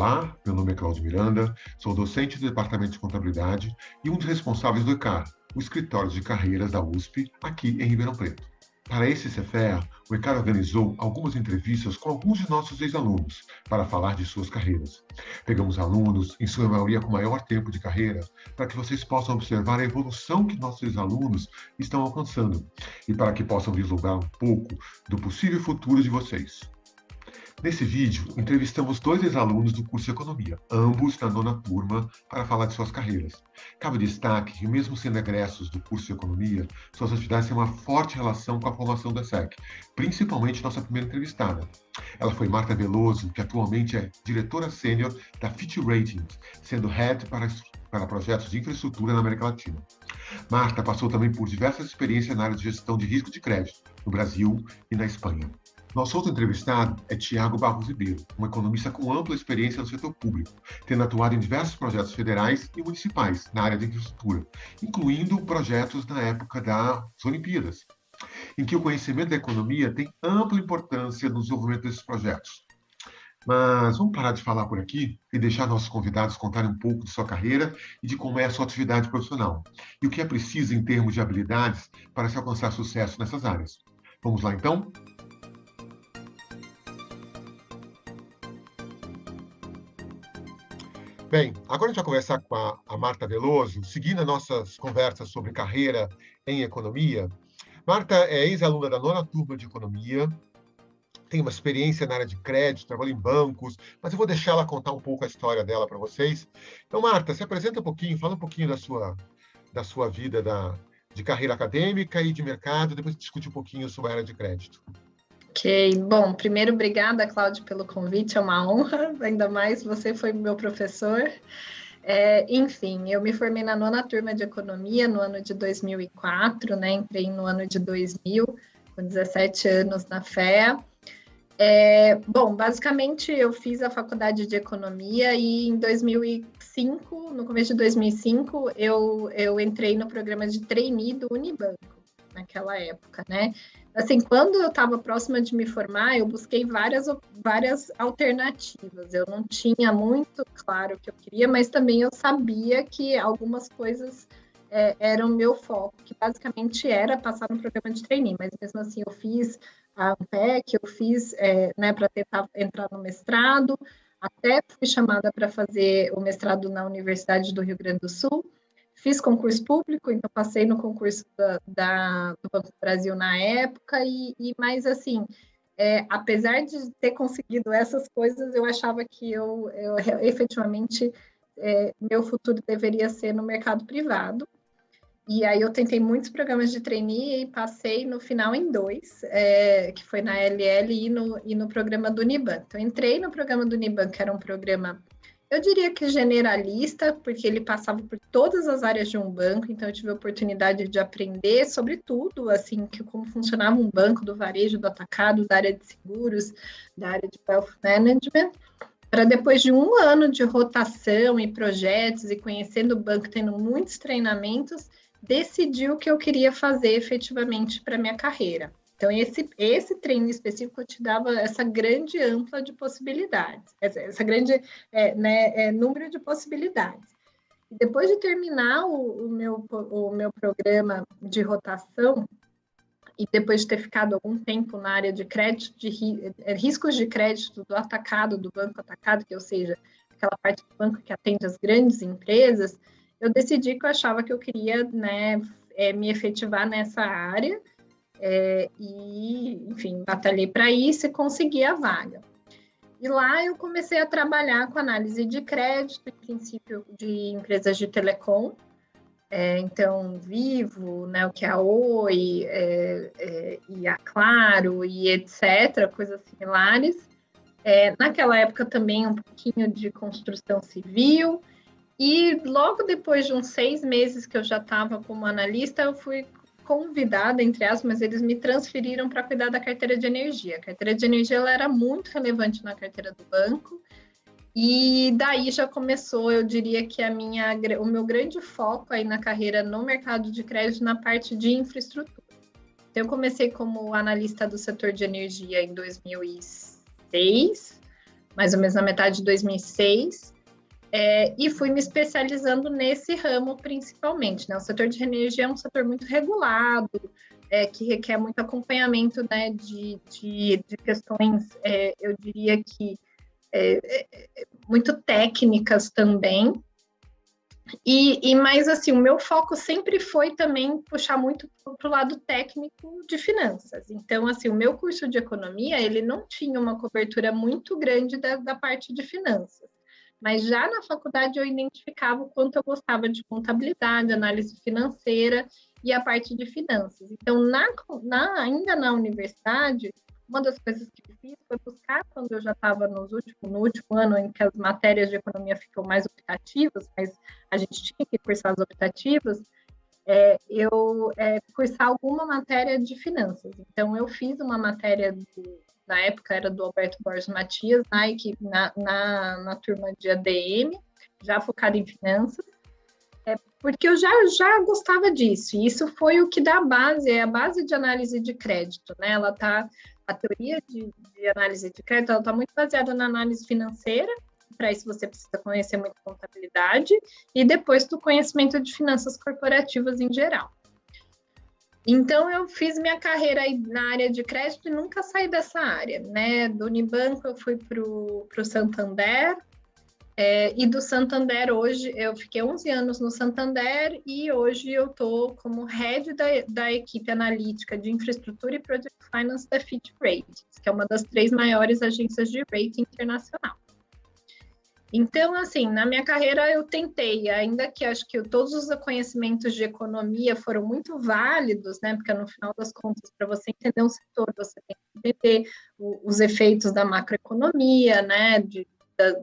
Olá, meu nome é Cláudio Miranda, sou docente do Departamento de Contabilidade e um dos responsáveis do ECAR, o Escritório de Carreiras da USP, aqui em Ribeirão Preto. Para esse CFEA, o ECAR organizou algumas entrevistas com alguns de nossos ex-alunos para falar de suas carreiras. Pegamos alunos, em sua maioria com maior tempo de carreira, para que vocês possam observar a evolução que nossos ex-alunos estão alcançando e para que possam vislumbrar um pouco do possível futuro de vocês. Nesse vídeo, entrevistamos 2 ex-alunos do curso de Economia, ambos da 9ª turma, para falar de suas carreiras. Cabe destaque que, mesmo sendo egressos do curso de Economia, suas atividades têm uma forte relação com a formação da ESSEC, principalmente nossa primeira entrevistada. Ela foi Marta Veloso, que atualmente é diretora sênior da Fitch Ratings, sendo Head para projetos de infraestrutura na América Latina. Marta passou também por diversas experiências na área de gestão de risco de crédito, no Brasil e na Espanha. Nosso outro entrevistado é Tiago Barros Ribeiro, um economista com ampla experiência no setor público, tendo atuado em diversos projetos federais e municipais na área de infraestrutura, incluindo projetos na época das Olimpíadas, em que o conhecimento da economia tem ampla importância no desenvolvimento desses projetos. Mas vamos parar de falar por aqui e deixar nossos convidados contarem um pouco de sua carreira e de como é a sua atividade profissional, e o que é preciso em termos de habilidades para se alcançar sucesso nessas áreas. Vamos lá, então? Bem, agora a gente vai conversar com a Marta Veloso, seguindo as nossas conversas sobre carreira em economia. Marta é ex-aluna da 9ª turma de Economia, tem uma experiência na área de crédito, trabalha em bancos, mas eu vou deixar ela contar um pouco a história dela para vocês. Então, Marta, se apresenta um pouquinho, fala um pouquinho da sua vida de carreira acadêmica e de mercado, depois discute um pouquinho sobre a área de crédito. Ok, bom, primeiro, obrigada, Cláudio, pelo convite, é uma honra, ainda mais você foi meu professor. Enfim, eu me formei na 9ª turma de Economia no ano de 2004, né, entrei no ano de 2000, com 17 anos na FEA. Bom, basicamente eu fiz a faculdade de Economia e em 2005, no começo de 2005, eu entrei no programa de trainee do Unibanco, naquela época, né? Assim, quando eu estava próxima de me formar, eu busquei várias alternativas. Eu não tinha muito claro o que eu queria, mas também eu sabia que algumas coisas eram meu foco, que basicamente era passar no programa de trainee, mas mesmo assim eu fiz a ANPEC, eu fiz né, para tentar entrar no mestrado, até fui chamada para fazer o mestrado na Universidade do Rio Grande do Sul. Fiz concurso público, então passei no concurso do Banco do Brasil na época, mas assim, apesar de ter conseguido essas coisas, eu achava que eu efetivamente, meu futuro deveria ser no mercado privado. E aí eu tentei muitos programas de trainee e passei no final em 2, que foi na LL e no programa do Unibanco. Então, entrei no programa do Unibanco, que era um programa, eu diria que generalista, porque ele passava por todas as áreas de um banco, então eu tive a oportunidade de aprender sobre tudo, assim, como funcionava um banco, do varejo, do atacado, da área de seguros, da área de wealth management, para depois de um ano de rotação e projetos e conhecendo o banco, tendo muitos treinamentos, decidir o que eu queria fazer efetivamente para minha carreira. Então, esse treino específico te dava essa grande ampla de possibilidades, essa grande número de possibilidades. E depois de terminar o meu programa de rotação, e depois de ter ficado algum tempo na área de crédito, riscos de crédito do atacado, do banco atacado, que ou seja, aquela parte do banco que atende as grandes empresas, eu decidi que eu achava que eu queria, né, me efetivar nessa área, e, enfim, batalhei para isso e consegui a vaga. E lá eu comecei a trabalhar com análise de crédito, em princípio de empresas de telecom, então, Vivo, né, o que é a Oi, e a Claro, e etc., coisas similares. Naquela época também um pouquinho de construção civil, e logo depois de uns 6 meses que eu já estava como analista, eu fui convidada, entre aspas, mas eles me transferiram para cuidar da carteira de energia. A carteira de energia ela era muito relevante na carteira do banco, e daí já começou, eu diria que o meu grande foco aí na carreira no mercado de crédito na parte de infraestrutura. Então, eu comecei como analista do setor de energia em 2006, mais ou menos na metade de 2006, e fui me especializando nesse ramo principalmente, né? O setor de energia é um setor muito regulado, que requer muito acompanhamento, né, de questões, eu diria que muito técnicas também. Mas assim, o meu foco sempre foi também puxar muito para o lado técnico de finanças. Então, assim, o meu curso de economia, ele não tinha uma cobertura muito grande da parte de finanças. Mas já na faculdade eu identificava o quanto eu gostava de contabilidade, análise financeira e a parte de finanças. Então, ainda na universidade, uma das coisas que eu fiz foi buscar, quando eu já estava no último ano em que as matérias de economia ficam mais optativas, mas a gente tinha que cursar as optativas, eu cursar alguma matéria de finanças. Então, eu fiz uma matéria, na época era do Alberto Borges Matias, na turma de ADM, já focada em finanças, porque eu já gostava disso, e isso foi o que dá a base, a base de análise de crédito, né? A teoria de análise de crédito, ela está muito baseada na análise financeira. Para isso você precisa conhecer muito contabilidade e depois do conhecimento de finanças corporativas em geral. Então, eu fiz minha carreira aí na área de crédito e nunca saí dessa área, né? Do Unibanco eu fui para o Santander, e do Santander hoje, eu fiquei 11 anos no Santander e hoje eu estou como head da equipe analítica de infraestrutura e Project Finance da Fitch Ratings, que é uma das 3 maiores agências de rating internacional. Então, assim, na minha carreira eu tentei, ainda que acho que todos os conhecimentos de economia foram muito válidos, né? Porque no final das contas, para você entender um setor, você tem que entender os efeitos da macroeconomia, né?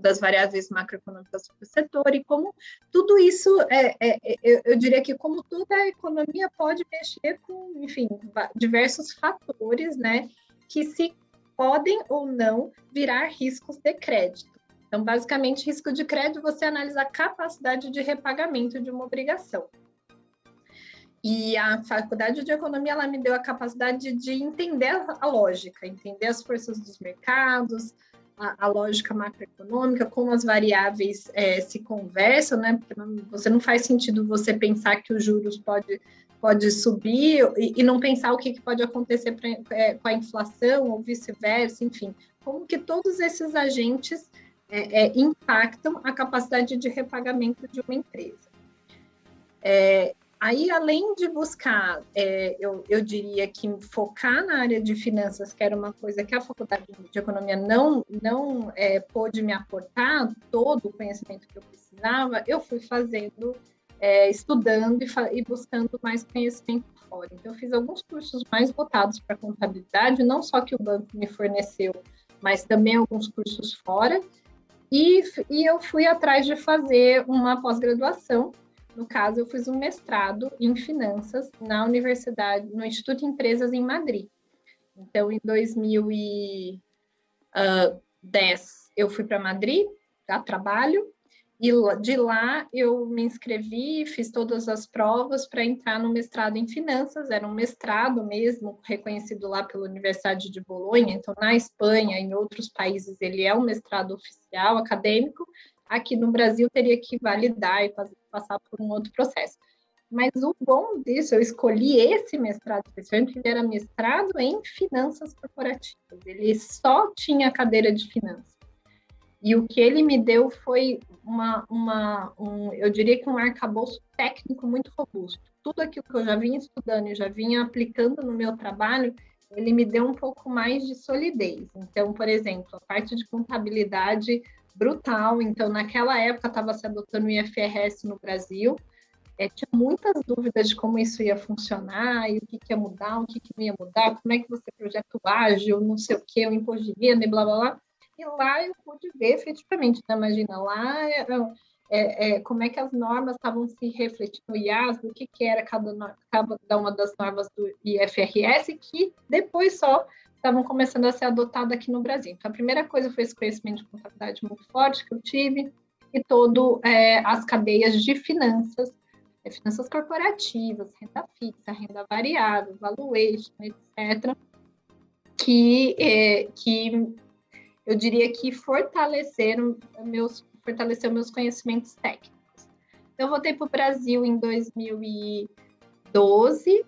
Das variáveis macroeconômicas sobre o setor, e como tudo isso, eu diria que como toda a economia pode mexer com, enfim, diversos fatores, né? Que se podem ou não virar riscos de crédito. Então, basicamente, risco de crédito, você analisa a capacidade de repagamento de uma obrigação. E a faculdade de economia, ela me deu a capacidade de entender a lógica, entender as forças dos mercados, a lógica macroeconômica, como as variáveis se conversam, né? Porque você não faz sentido você pensar que os juros pode subir e não pensar o que pode acontecer com a inflação ou vice-versa, enfim. Como que todos esses agentes impactam a capacidade de repagamento de uma empresa. Aí, além de buscar, eu diria que focar na área de finanças, que era uma coisa que a faculdade de economia não pôde me aportar, todo o conhecimento que eu precisava, eu fui fazendo, estudando e buscando mais conhecimento fora. Então, eu fiz alguns cursos mais voltados para contabilidade, não só que o banco me forneceu, mas também alguns cursos fora, e eu fui atrás de fazer uma pós-graduação. No caso, eu fiz um mestrado em finanças na universidade, no Instituto de Empresas em Madrid. Então, em 2010, eu fui para Madrid a trabalho, e de lá eu me inscrevi, fiz todas as provas para entrar no mestrado em finanças. Era um mestrado mesmo, reconhecido lá pela Universidade de Bolonha. Então, na Espanha, em outros países, ele é um mestrado oficial, acadêmico. Aqui no Brasil, teria que validar e passar por um outro processo. Mas o bom disso, eu escolhi esse mestrado especificamente, porque ele era mestrado em finanças corporativas. Ele só tinha cadeira de finanças. E o que ele me deu foi eu diria que um arcabouço técnico muito robusto. Tudo aquilo que eu já vinha estudando e já vinha aplicando no meu trabalho, ele me deu um pouco mais de solidez. Então, por exemplo, a parte de contabilidade brutal. Então, naquela época, estava se adotando o IFRS no Brasil. Tinha muitas dúvidas de como isso ia funcionar, e o que ia mudar, o que não ia mudar, como é que você projeta o ágil, não sei o que, o imposto de renda e blá, blá, blá. E lá eu pude ver efetivamente, né? Imagina, lá como é que as normas estavam se refletindo no IAS, o que era cada uma das normas do IFRS, que depois só estavam começando a ser adotadas aqui no Brasil. Então, a primeira coisa foi esse conhecimento de contabilidade muito forte que eu tive, e todo as cadeias de finanças corporativas, renda fixa, renda variável, valuation, etc., que eu diria que fortaleceu meus conhecimentos técnicos. Eu voltei para o Brasil em 2012,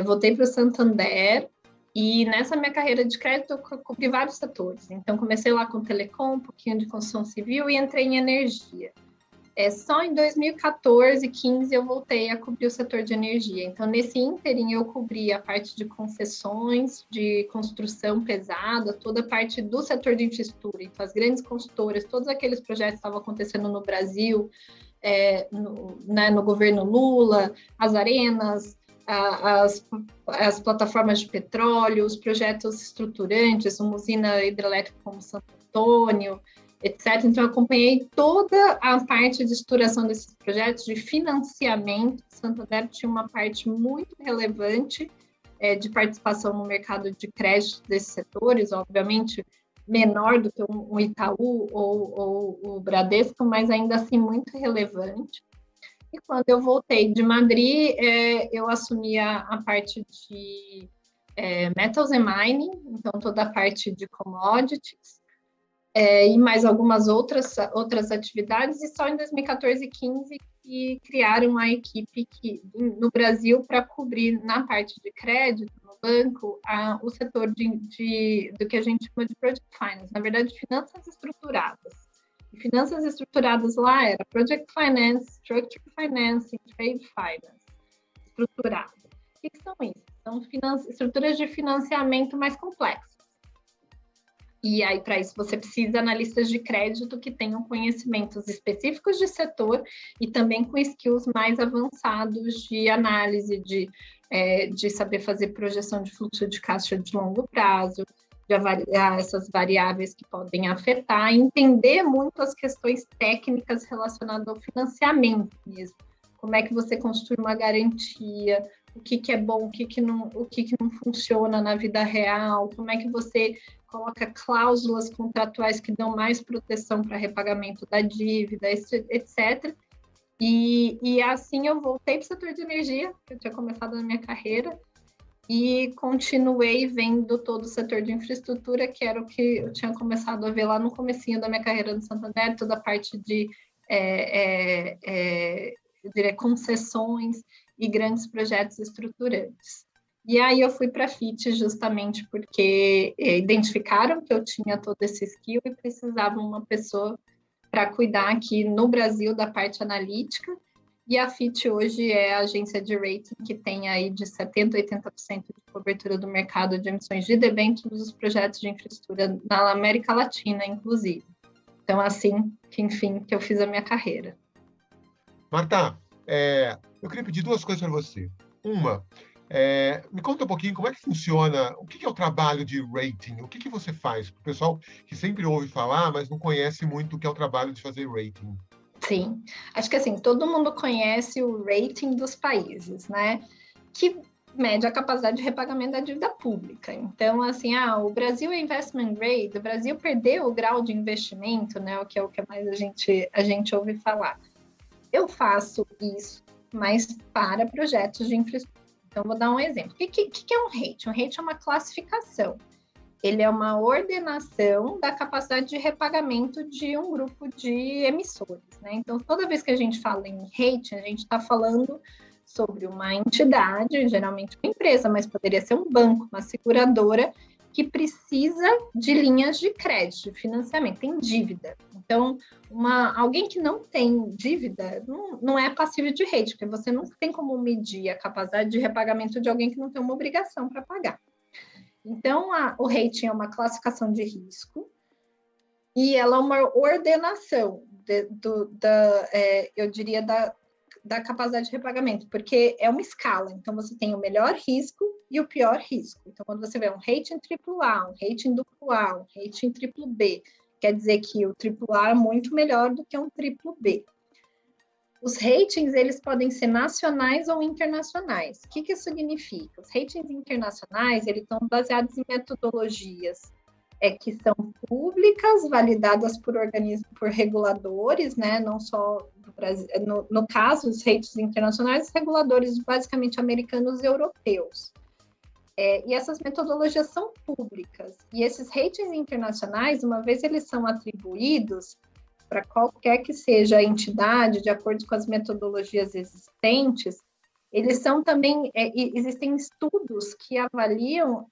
voltei para o Santander, e nessa minha carreira de crédito eu cobri vários setores. Então, comecei lá com telecom, um pouquinho de construção civil e entrei em energia. Só em 2014, 15, eu voltei a cobrir o setor de energia. Então, nesse ínterim, eu cobri a parte de concessões, de construção pesada, toda a parte do setor de infraestrutura. Então, as grandes construtoras, todos aqueles projetos que estavam acontecendo no Brasil, no governo Lula, as arenas, as plataformas de petróleo, os projetos estruturantes, uma usina hidrelétrica como Santo Antônio, etc. Então, eu acompanhei toda a parte de estruturação desses projetos, de financiamento. Santander tinha uma parte muito relevante de participação no mercado de crédito desses setores, obviamente menor do que um Itaú ou o Bradesco, mas ainda assim muito relevante. E quando eu voltei de Madrid, eu assumi a parte de Metals and Mining, então toda a parte de commodities, e mais algumas outras atividades, e só em 2014 e 2015 que criaram a equipe no Brasil para cobrir na parte de crédito, no banco, o setor do que a gente chama de Project Finance, na verdade, finanças estruturadas. E finanças estruturadas lá era Project Finance, Structured Finance e Trade Finance, estruturada. O que são isso? São estruturas de financiamento mais complexas. E aí, para isso, você precisa de analistas de crédito que tenham conhecimentos específicos de setor e também com skills mais avançados de análise, de saber fazer projeção de fluxo de caixa de longo prazo, de avaliar essas variáveis que podem afetar, entender muito as questões técnicas relacionadas ao financiamento mesmo. Como é que você construi uma garantia, o que é bom, o que não funciona na vida real, como é que você coloca cláusulas contratuais que dão mais proteção para repagamento da dívida, etc. E assim eu voltei para o setor de energia, que eu tinha começado na minha carreira, e continuei vendo todo o setor de infraestrutura, que era o que eu tinha começado a ver lá no comecinho da minha carreira no Santander, toda a parte de eu diria, concessões e grandes projetos estruturantes. E aí eu fui para a FIT justamente porque identificaram que eu tinha todo esse skill e precisavam uma pessoa para cuidar aqui no Brasil da parte analítica. E a FIT hoje é a agência de rating que tem aí de 70% a 80% de cobertura do mercado de emissões de debêntures dos projetos de infraestrutura na América Latina, inclusive. Então, assim, que enfim, que eu fiz a minha carreira. Marta, eu queria pedir duas coisas para você. Uma, me conta um pouquinho como é que funciona, o que é o trabalho de rating, o que você faz? Para o pessoal que sempre ouve falar, mas não conhece muito o que é o trabalho de fazer rating. Sim, acho que assim, todo mundo conhece o rating dos países, né? Que mede a capacidade de repagamento da dívida pública. Então, assim, o Brasil é investment grade, o Brasil perdeu o grau de investimento, né? O que é o que mais a gente ouve falar. Eu faço isso, mas para projetos de infraestrutura. Então, vou dar um exemplo. O que é um rating? Um rating é uma classificação. Ele é uma ordenação da capacidade de repagamento de um grupo de emissores, né? Então, toda vez que a gente fala em rating, a gente está falando sobre uma entidade, geralmente uma empresa, mas poderia ser um banco, uma seguradora, que precisa de linhas de crédito, de financiamento, tem dívida. Então, alguém que não tem dívida não é passível de rating, porque você não tem como medir a capacidade de repagamento de alguém que não tem uma obrigação para pagar. Então, o rating é uma classificação de risco e ela é uma ordenação, eu diria, da capacidade de repagamento, porque é uma escala. Então, você tem o melhor risco e o pior risco. Então, quando você vê um rating AAA, um rating AA, um rating BBB, quer dizer que o AAA é muito melhor do que um BBB. Os ratings, eles podem ser nacionais ou internacionais. O que isso significa? Os ratings internacionais, eles estão baseados em metodologias que são públicas, validadas por reguladores, né? Não só do Brasil. No caso, os ratings internacionais, reguladores basicamente americanos e europeus. E essas metodologias são públicas. E esses ratings internacionais, uma vez eles são atribuídos para qualquer que seja a entidade, de acordo com as metodologias existentes, eles são também, existem estudos que avaliam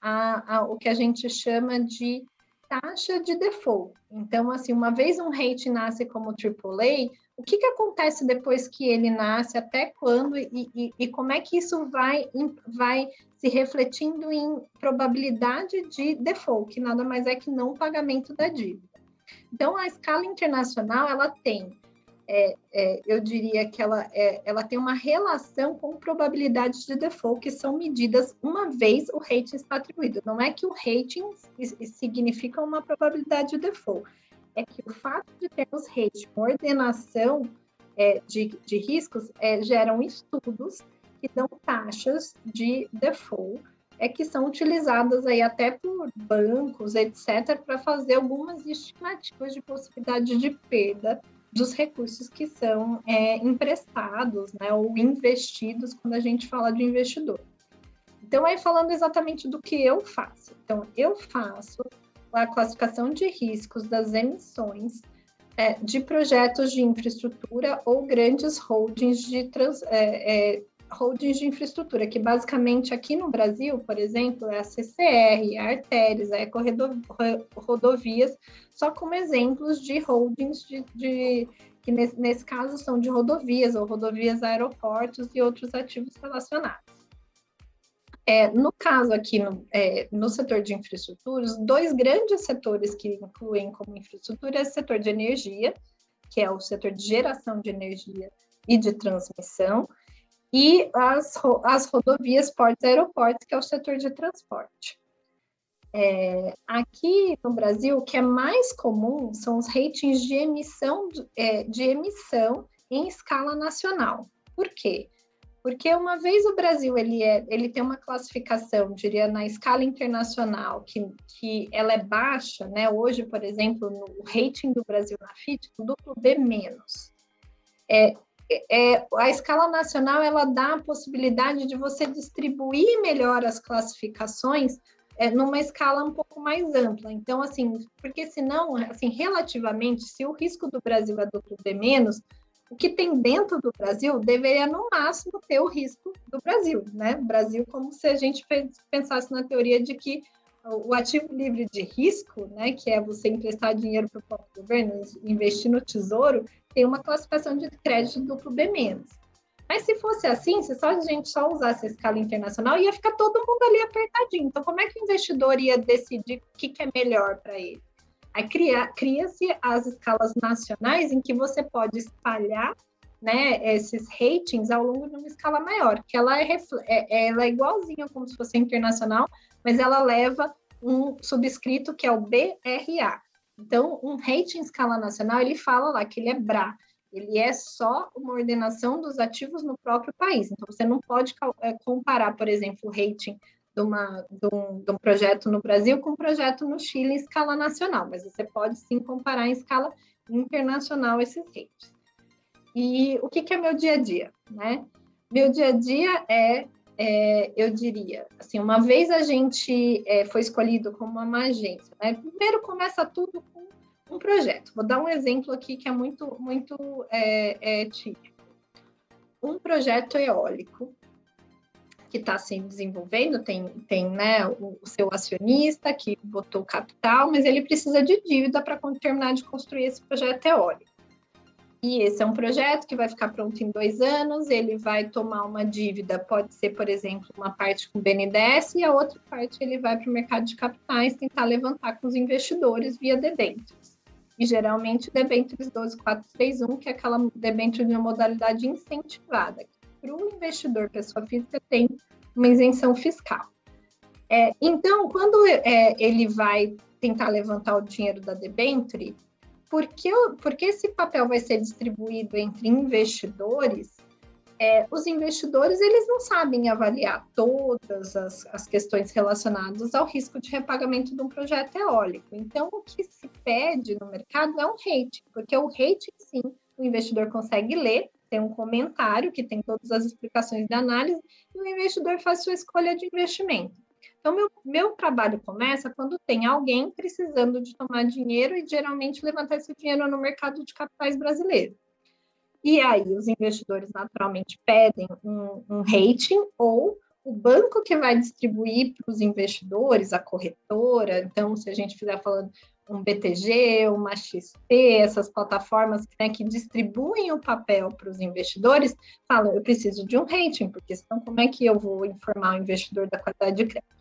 o que a gente chama de taxa de default. Então, assim, uma vez um rating nasce como AAA, o que acontece depois que ele nasce, até quando, e como é que isso vai se refletindo em probabilidade de default, que nada mais é que não pagamento da dívida. Então, a escala internacional, ela tem, eu diria que ela tem uma relação com probabilidades de default que são medidas uma vez o rating está atribuído. Não é que o rating significa uma probabilidade de default, é que o fato de termos rating, ordenação de riscos, geram estudos que dão taxas de default, que são utilizadas aí até por bancos, etc., para fazer algumas estimativas de possibilidade de perda dos recursos que são emprestados, né, ou investidos, quando a gente fala de investidor. Então, aí falando exatamente do que eu faço. Então, eu faço a classificação de riscos das emissões de projetos de infraestrutura ou grandes holdings holdings de infraestrutura, que basicamente aqui no Brasil, por exemplo, é a CCR, a Artérias, a Ecorrodovias, só como exemplos de holdings que nesse caso são de rodovias ou rodovias aeroportos e outros ativos relacionados. No caso aqui, no setor de infraestrutura, os dois grandes setores que incluem como infraestrutura é o setor de energia, que é o setor de geração de energia e de transmissão, e as rodovias, portos e aeroportos, que é o setor de transporte. Aqui no Brasil, o que é mais comum são os ratings de emissão em escala nacional. Por quê? Porque uma vez o Brasil ele tem uma classificação, diria, na escala internacional, que ela é baixa, né? Hoje, por exemplo, no rating do Brasil na FIT, o duplo B-. A escala nacional ela dá a possibilidade de você distribuir melhor as classificações numa escala um pouco mais ampla. Então, assim, porque senão, assim, relativamente, se o risco do Brasil é duplo B-, o que tem dentro do Brasil deveria, no máximo, ter o risco do Brasil, né? Brasil, como se a gente pensasse na teoria de que o ativo livre de risco, né, que é você emprestar dinheiro para o próprio governo, investir no tesouro, tem uma classificação de crédito duplo B-. Mas se fosse assim, se a gente só usasse a escala internacional, ia ficar todo mundo ali apertadinho. Então, como é que o investidor ia decidir o que é melhor para ele? Aí cria-se as escalas nacionais em que você pode espalhar, né, esses ratings ao longo de uma escala maior, que ela é igualzinha como se fosse internacional, mas ela leva um subscrito que é o BRA. Então, um rating em escala nacional, ele fala lá que ele é BRA, ele é só uma ordenação dos ativos no próprio país. Então, você não pode comparar, por exemplo, o rating de um projeto no Brasil com um projeto no Chile em escala nacional, mas você pode sim comparar em escala internacional esses ratings. E o que é meu dia a dia, né? Meu dia a dia eu diria, assim, uma vez a gente foi escolhido como uma agência, né? Primeiro começa tudo com um projeto. Vou dar um exemplo aqui que é muito típico. Um projeto eólico que está se desenvolvendo, tem né, o seu acionista que botou capital, mas ele precisa de dívida para terminar de construir esse projeto eólico. E esse é um projeto que vai ficar pronto em 2 anos, ele vai tomar uma dívida, pode ser, por exemplo, uma parte com o BNDES e a outra parte ele vai para o mercado de capitais tentar levantar com os investidores via debêntures. E geralmente debêntures 12431, que é aquela debênture de uma modalidade incentivada, para o investidor, pessoa física, tem uma isenção fiscal. Então, quando ele vai tentar levantar o dinheiro da debênture, porque esse papel vai ser distribuído entre investidores, os investidores eles não sabem avaliar todas as questões relacionadas ao risco de repagamento de um projeto eólico. Então, o que se pede no mercado é um rating, porque o rating, sim, o investidor consegue ler, tem um comentário que tem todas as explicações de análise, e o investidor faz sua escolha de investimento. Então, meu trabalho começa quando tem alguém precisando de tomar dinheiro e, geralmente, levantar esse dinheiro no mercado de capitais brasileiro. E aí, os investidores, naturalmente, pedem um rating ou o banco que vai distribuir para os investidores, a corretora. Então, se a gente fizer falando um BTG, uma XP, essas plataformas, né, que distribuem o papel para os investidores, falam, eu preciso de um rating, porque senão como é que eu vou informar o investidor da qualidade de crédito?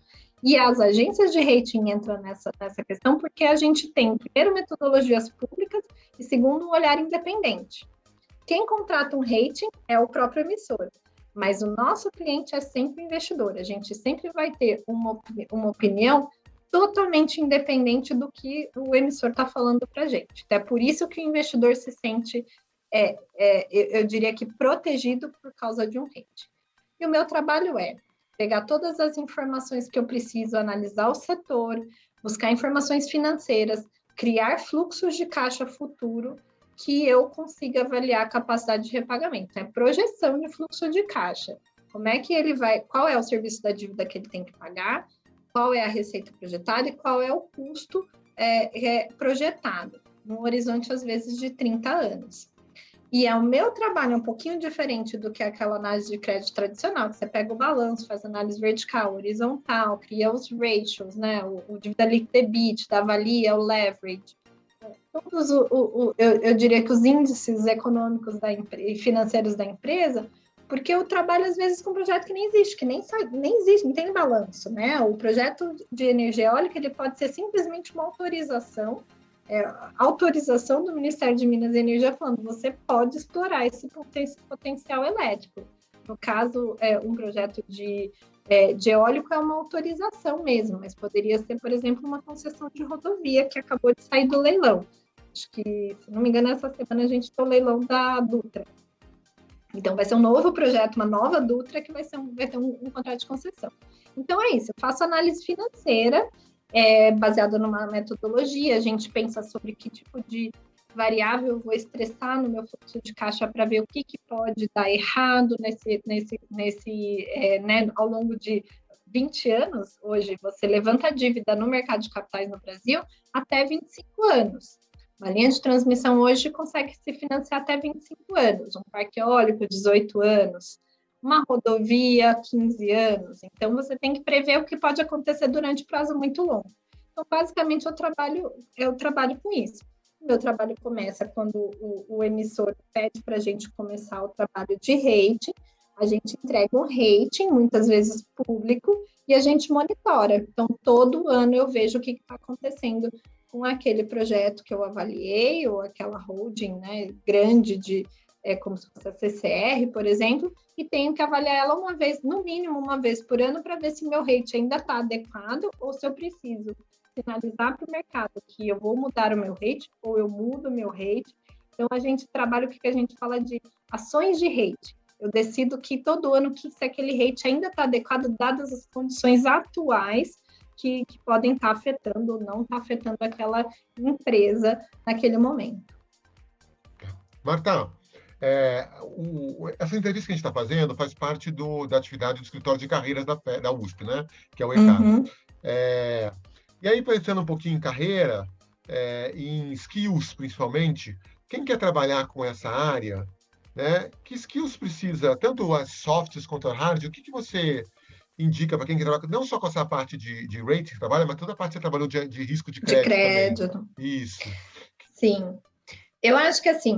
E as agências de rating entram nessa questão porque a gente tem, primeiro, metodologias públicas e, segundo, um olhar independente. Quem contrata um rating é o próprio emissor, mas o nosso cliente é sempre o investidor. A gente sempre vai ter uma opinião totalmente independente do que o emissor está falando para a gente. É por isso que o investidor se sente, eu diria que protegido por causa de um rating. E o meu trabalho é pegar todas as informações que eu preciso, analisar o setor, buscar informações financeiras, criar fluxos de caixa futuro que eu consiga avaliar a capacidade de repagamento. É projeção de fluxo de caixa. Como é que ele vai, qual é o serviço da dívida que ele tem que pagar, qual é a receita projetada e qual é o custo projetado, num horizonte, às vezes, de 30 anos. E o meu trabalho é um pouquinho diferente do que aquela análise de crédito tradicional, que você pega o balanço, faz análise vertical, horizontal, cria os ratios, né? O dívida líquida EBITDA, avalia o leverage. Todos eu diria que os índices econômicos e financeiros da empresa, porque eu trabalho às vezes com um projeto que nem existe, nem existe, não tem balanço, né? O projeto de energia eólica ele pode ser simplesmente uma autorização do Ministério de Minas e Energia falando você pode explorar esse potencial elétrico. No caso, um projeto de eólico é uma autorização mesmo, mas poderia ser, por exemplo, uma concessão de rodovia que acabou de sair do leilão. Acho que, se não me engano, essa semana a gente tem o leilão da Dutra. Então, vai ser um novo projeto, uma nova Dutra, que vai ter um contrato de concessão. Então, é isso. Eu faço análise financeira, baseada numa metodologia. A gente pensa sobre que tipo de variável eu vou estressar no meu fluxo de caixa para ver o que pode dar errado né, ao longo de 20 anos. Hoje, você levanta a dívida no mercado de capitais no Brasil até 25 anos. Uma linha de transmissão hoje consegue se financiar até 25 anos, um parque eólico, 18 anos, uma rodovia, 15 anos. Então, você tem que prever o que pode acontecer durante prazo muito longo. Então, basicamente, eu trabalho com isso. O meu trabalho começa quando o emissor pede para a gente começar o trabalho de rating, a gente entrega um rating, muitas vezes público, e a gente monitora. Então, todo ano eu vejo o que está acontecendo com aquele projeto que eu avaliei, ou aquela holding, né, grande, como se fosse a CCR, por exemplo, e tenho que avaliar ela uma vez, no mínimo uma vez por ano, para ver se meu rate ainda está adequado ou se eu preciso sinalizar para o mercado que eu vou mudar o meu rate ou eu mudo o meu rate. Então, a gente trabalha o que a gente fala de ações de rate. Eu decido que todo ano se aquele rate ainda está adequado, dadas as condições atuais que podem estar afetando ou não estar afetando aquela empresa naquele momento. Marta, essa entrevista que a gente está fazendo faz parte da atividade do escritório de carreiras da USP, né? Que é o ECAR. Uhum. E aí, pensando um pouquinho em carreira, em skills principalmente, quem quer trabalhar com essa área, né? Que skills precisa, tanto as softs quanto as hard? O que você indica para quem quer trabalhar, não só com essa parte de rating que trabalha, mas toda a parte que você trabalhou de risco de crédito também. Isso. Sim. Eu acho que, assim,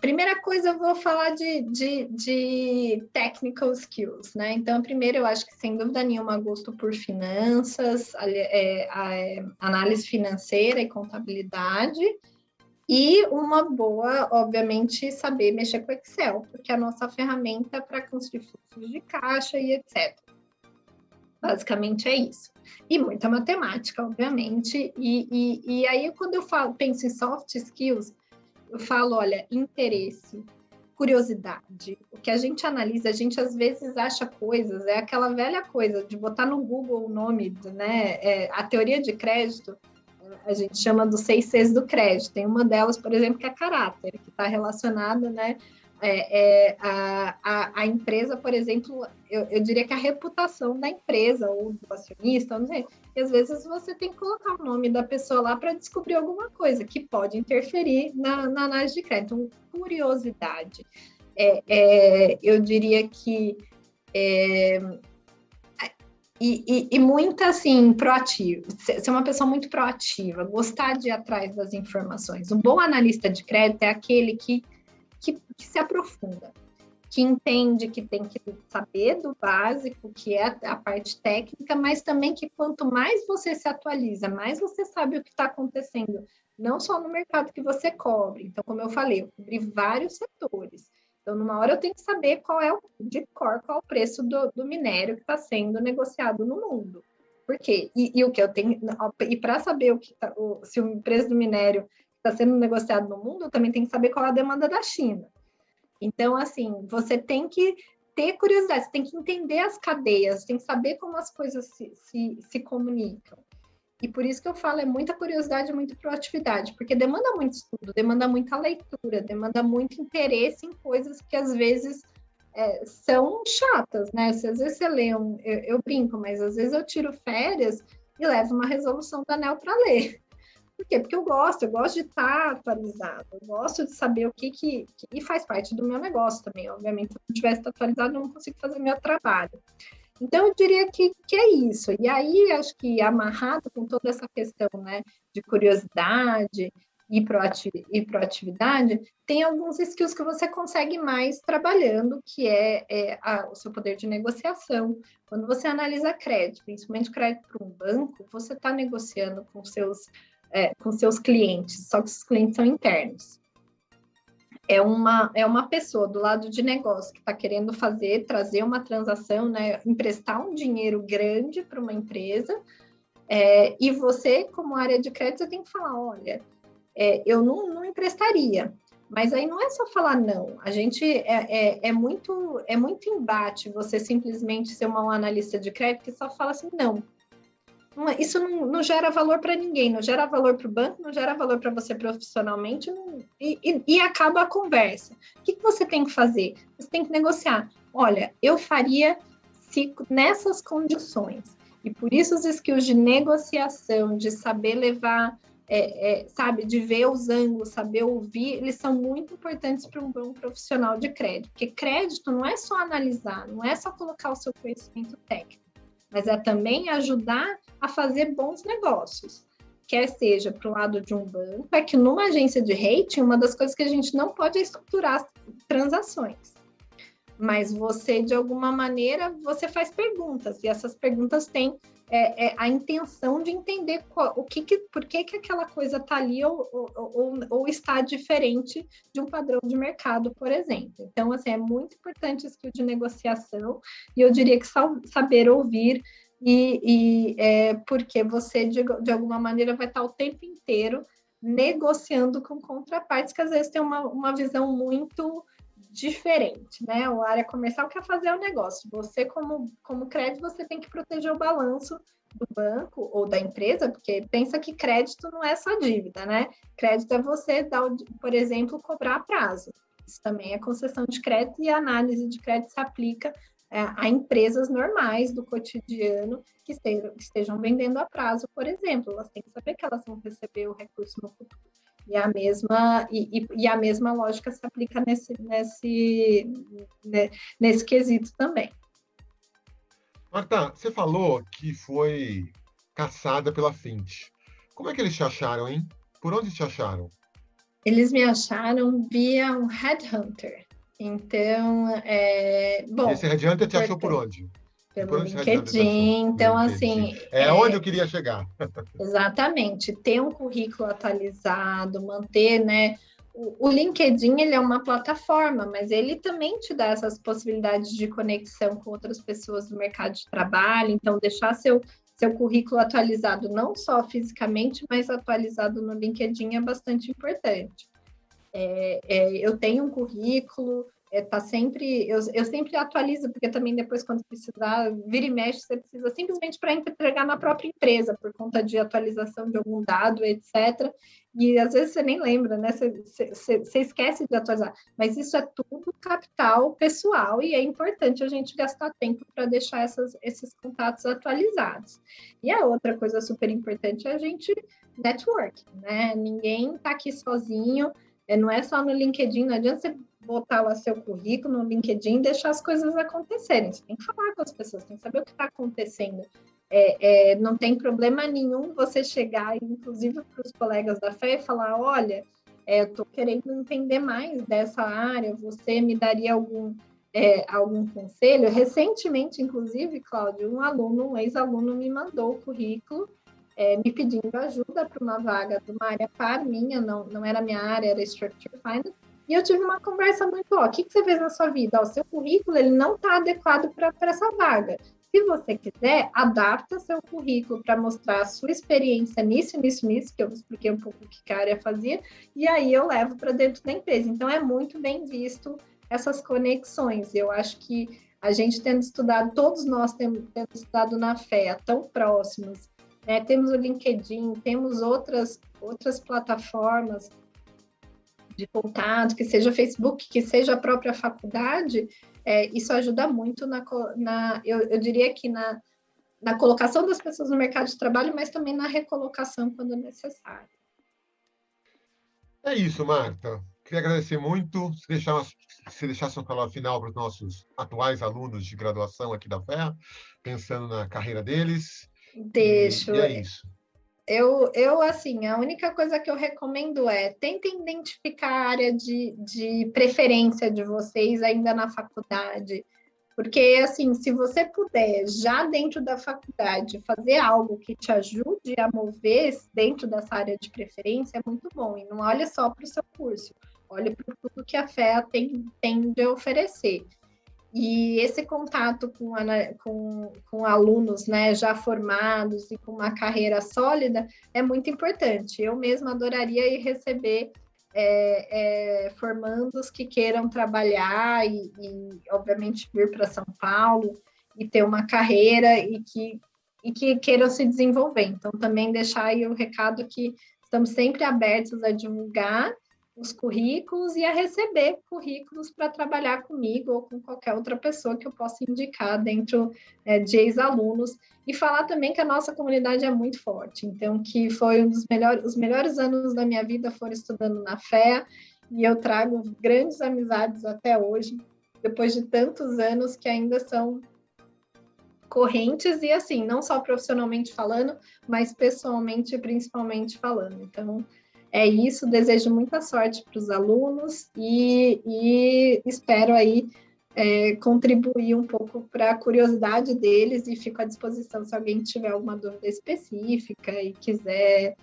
primeira coisa, eu vou falar de technical skills, né? Então, primeiro, eu acho que, sem dúvida nenhuma, gosto por finanças, análise financeira e contabilidade, e uma boa, obviamente, saber mexer com Excel, porque é a nossa ferramenta para construir fluxos de caixa e etc. Basicamente é isso. E muita matemática, obviamente. E aí, quando eu penso em soft skills, eu falo, olha, interesse, curiosidade. O que a gente analisa, a gente às vezes acha coisas, é aquela velha coisa de botar no Google o nome, né? A teoria de crédito, a gente chama dos 6 Cs do crédito. Tem uma delas, por exemplo, que é caráter, que está relacionada, né? A empresa, por exemplo, eu diria que a reputação da empresa ou do acionista, não sei, e às vezes você tem que colocar o nome da pessoa lá para descobrir alguma coisa que pode interferir na análise de crédito. Então, curiosidade. Eu diria que e muito assim, proativo, ser uma pessoa muito proativa, gostar de ir atrás das informações. Um bom analista de crédito é aquele que se aprofunda, que entende que tem que saber do básico, que é a parte técnica, mas também que quanto mais você se atualiza, mais você sabe o que está acontecendo, não só no mercado que você cobre. Então, como eu falei, eu cobri vários setores. Então, numa hora eu tenho que saber qual é qual é o preço do minério que está sendo negociado no mundo. Por quê? E o que eu tenho, e para saber se o preço do minério está sendo negociado no mundo, eu também tenho que saber qual é a demanda da China. Então, assim, você tem que ter curiosidade, você tem que entender as cadeias, tem que saber como as coisas se comunicam. E por isso que eu falo, é muita curiosidade e muita proatividade, porque demanda muito estudo, demanda muita leitura, demanda muito interesse em coisas que às vezes são chatas, né? Se às vezes você lê eu brinco, mas às vezes eu tiro férias e levo uma resolução da ANEEL para ler. Por quê? Porque eu gosto de estar atualizado, eu gosto de saber o que e faz parte do meu negócio também. Obviamente, se eu não tivesse atualizado, eu não consigo fazer meu trabalho. Então, eu diria que é isso. E aí, acho que amarrado com toda essa questão, né, de curiosidade e proatividade, tem alguns skills que você consegue mais trabalhando, que o seu poder de negociação. Quando você analisa crédito, principalmente crédito para um banco, você está negociando com seus clientes, só que os clientes são internos. É uma pessoa do lado de negócio que está querendo trazer uma transação, né, emprestar um dinheiro grande para uma empresa, e você, como área de crédito, você tem que falar, olha, eu não emprestaria. Mas aí não é só falar não, a gente é muito embate você simplesmente ser uma analista de crédito que só fala assim, não. Isso não gera valor para ninguém, não gera valor para o banco, não gera valor para você profissionalmente, e acaba a conversa. O que você tem que fazer? Você tem que negociar. Olha, eu faria nessas condições. E por isso os skills de negociação, de saber levar, sabe, de ver os ângulos, saber ouvir, eles são muito importantes para um bom profissional de crédito. Porque crédito não é só analisar, não é só colocar o seu conhecimento técnico, mas é também ajudar a fazer bons negócios, quer seja para o lado de um banco, é que numa agência de rating, uma das coisas que a gente não pode é estruturar transações, mas você, de alguma maneira, você faz perguntas, e essas perguntas têm a intenção de entender por que aquela coisa está ali ou está diferente de um padrão de mercado, por exemplo. Então, assim, é muito importante o skill de negociação, e eu diria que saber ouvir, porque você, de alguma maneira, vai estar o tempo inteiro negociando com contrapartes que, às vezes, têm uma visão muito diferente, né? A área comercial quer fazer o negócio. Você, como crédito, você tem que proteger o balanço do banco ou da empresa, porque pensa que crédito não é só dívida, né? Crédito é você dar, por exemplo, cobrar a prazo. Isso também é concessão de crédito, e a análise de crédito se aplica a empresas normais do cotidiano que estejam vendendo a prazo, por exemplo. Elas têm que saber que elas vão receber o recurso no futuro. E a mesma lógica se aplica nesse quesito também. Marta, você falou que foi caçada pela Fint. Como é que eles te acharam, hein? Por onde te acharam? Eles me acharam via um headhunter. Então, bom... E esse headhunter te achou por onde? Pelo LinkedIn. Então, assim... onde eu queria chegar. Exatamente. Ter um currículo atualizado, manter, né? O LinkedIn, ele é uma plataforma, mas ele também te dá essas possibilidades de conexão com outras pessoas do mercado de trabalho. Então, deixar seu currículo atualizado, não só fisicamente, mas atualizado no LinkedIn é bastante importante. Eu tenho um currículo, tá sempre, eu sempre atualizo, porque também depois, quando precisar, vira e mexe, você precisa simplesmente para entregar na própria empresa, por conta de atualização de algum dado, etc. E às vezes você nem lembra, né? Você esquece de atualizar. Mas isso é tudo capital pessoal e é importante a gente gastar tempo para deixar esses contatos atualizados. E a outra coisa super importante é a gente network, né? Ninguém está aqui sozinho, não é só no LinkedIn, não adianta você botar lá seu currículo no LinkedIn e deixar as coisas acontecerem. Você tem que falar com as pessoas, tem que saber o que está acontecendo. Não tem problema nenhum você chegar, inclusive para os colegas da fé, e falar, olha, eu estou querendo entender mais dessa área, você me daria algum conselho? Recentemente, inclusive, Cláudio, um ex-aluno me mandou o currículo, me pedindo ajuda para uma vaga de uma área par minha, não era minha área, era Structure Finance, e eu tive uma conversa muito, o que você fez na sua vida? O seu currículo ele não está adequado para essa vaga. Se você quiser, adapta seu currículo para mostrar a sua experiência nisso, que eu expliquei um pouco o que a área fazia, e aí eu levo para dentro da empresa. Então, é muito bem visto essas conexões. Eu acho que a gente tendo estudado, todos nós tendo estudado na FEA, tão próximos, né? Temos o LinkedIn, temos outras plataformas de contato, que seja Facebook, que seja a própria faculdade, isso ajuda muito eu diria que na colocação das pessoas no mercado de trabalho, mas também na recolocação quando necessário. É isso, Marta. Queria agradecer muito. Se deixasse uma palavra final para os nossos atuais alunos de graduação aqui da FEA, pensando na carreira deles. Deixo. E é isso. Assim, a única coisa que eu recomendo tentem identificar a área de preferência de vocês ainda na faculdade. Porque, assim, se você puder, já dentro da faculdade, fazer algo que te ajude a mover dentro dessa área de preferência, é muito bom. E não olhe só para o seu curso, olhe para tudo que a FEA tem de oferecer. E esse contato com alunos, né, já formados e com uma carreira sólida é muito importante. Eu mesma adoraria ir receber formandos que queiram trabalhar e obviamente, vir para São Paulo e ter uma carreira e que queiram se desenvolver. Então, também deixar aí o recado que estamos sempre abertos a divulgar os currículos e a receber currículos para trabalhar comigo ou com qualquer outra pessoa que eu possa indicar dentro de ex-alunos. E falar também que a nossa comunidade é muito forte. Então, que foi os melhores anos da minha vida foram estudando na FEA, e eu trago grandes amizades até hoje, depois de tantos anos que ainda são correntes, e assim, não só profissionalmente falando, mas pessoalmente, principalmente falando. Então, é isso, desejo muita sorte para os alunos e espero aí contribuir um pouco para a curiosidade deles, e fico à disposição se alguém tiver alguma dúvida específica e quiser